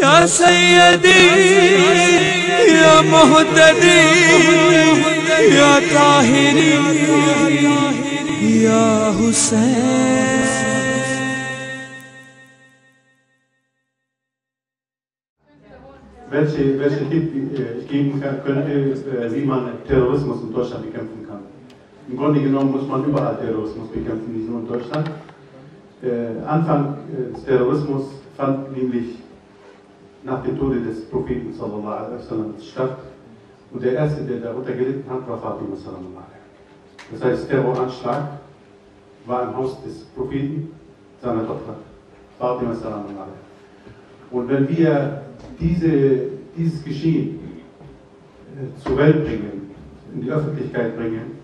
يا سيدي يا مهتدي يا طاهري يا حسين. Welche Tipp ich geben könnte, wie man Terrorismus in Deutschland bekämpfen kann. Im Grunde genommen muss man überall Terrorismus bekämpfen, nicht nur in Deutschland. Anfang des Terrorismus fand nämlich nach dem Tode des Propheten sallallahu alaihi wasallam statt. Und der erste, der darunter gelitten hat, war Fatima sallallahu alaihi. Das heißt, Terroranschlag war im Haus des Propheten, seiner Tochter Fatima sallallahu alaihi. Und wenn wir dieses Geschehen zur Welt bringen, in die Öffentlichkeit bringen,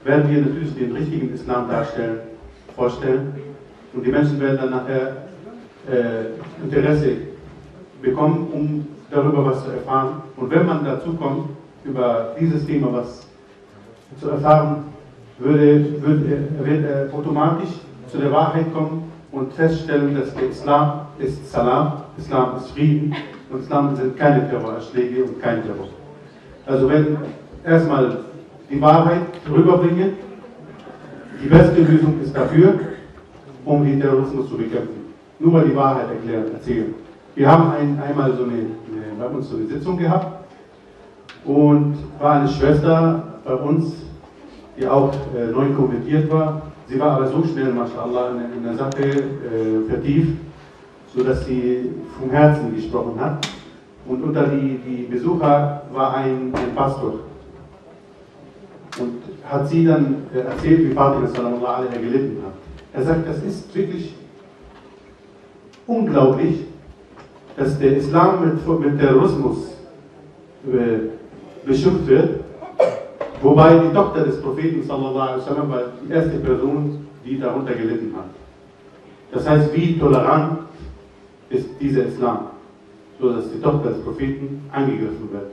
werden wir natürlich den richtigen Islam vorstellen und die Menschen werden dann nachher Interesse bekommen, um darüber was zu erfahren. Und wenn man dazu kommt, über dieses Thema was zu erfahren, wird er automatisch zu der Wahrheit kommen und feststellen, dass der Islam ist Salam, Islam ist Frieden und Islam sind keine Terroranschläge und kein Terror. Also wenn erstmal die Wahrheit rüberbringen, die beste Lösung ist dafür, um den Terrorismus zu bekämpfen. Nur mal die Wahrheit erzählen. Wir haben einmal bei uns so eine Sitzung gehabt und war eine Schwester bei uns, die auch neu konvertiert war. Sie war aber so schnell, mashallah, in der Sache vertieft, sodass sie vom Herzen gesprochen hat. Und unter die Besucher war ein Pastor. Und hat sie dann erzählt, wie Fatima sallallahu alaihi gelitten hat. Er sagt, das ist wirklich unglaublich, dass der Islam mit Terrorismus beschimpft wird, wobei die Tochter des Propheten sallallahu alaihi wasallam war die erste Person, die darunter gelitten hat. Das heißt, wie tolerant ist dieser Islam, so dass die Tochter des Propheten angegriffen wird.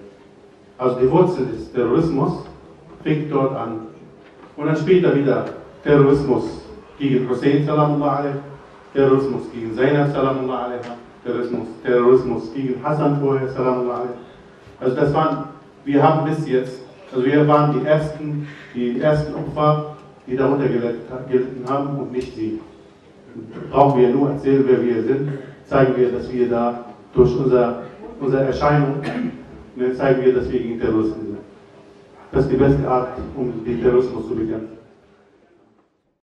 Also die Wurzel des Terrorismus fängt dort an. Und dann später wieder Terrorismus gegen Hussein sallallahu alaihi, Terrorismus gegen Zainab sallallahu alaihi, Terrorismus gegen Hassan vorher sallallahu alaihi. Also wir haben bis jetzt, also wir waren die ersten Opfer, die darunter gelitten haben und nicht sie. Brauchen wir nur erzählen, wer wir sind, zeigen wir, dass wir da durch unsere Erscheinung, zeigen wir, dass wir gegen Terroristen sind. Das ist die beste Art, um den Terrorismus zu bekämpfen.